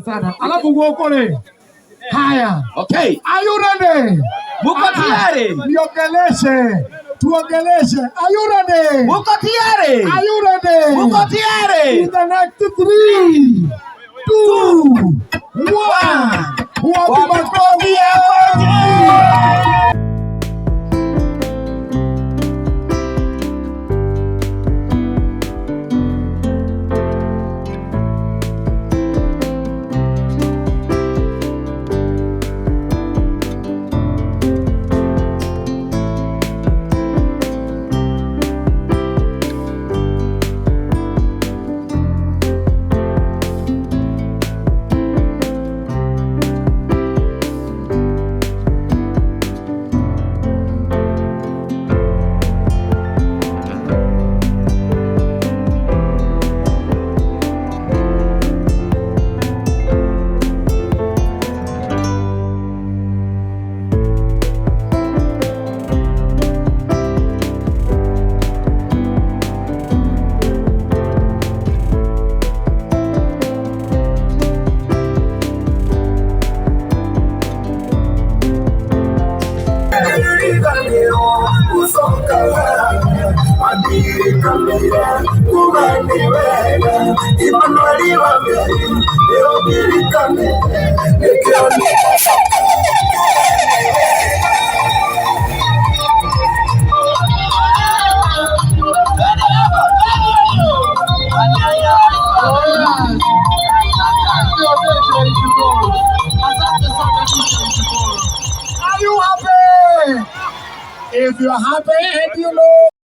sana. Alafu uokole. Haya. Okay. Are you ready? Muko tayari? Niongeleshe. Tuongeleshe. Are you ready? Muko tayari? Are you ready? Muko tayari? In the next 3, 2, 1. Wapi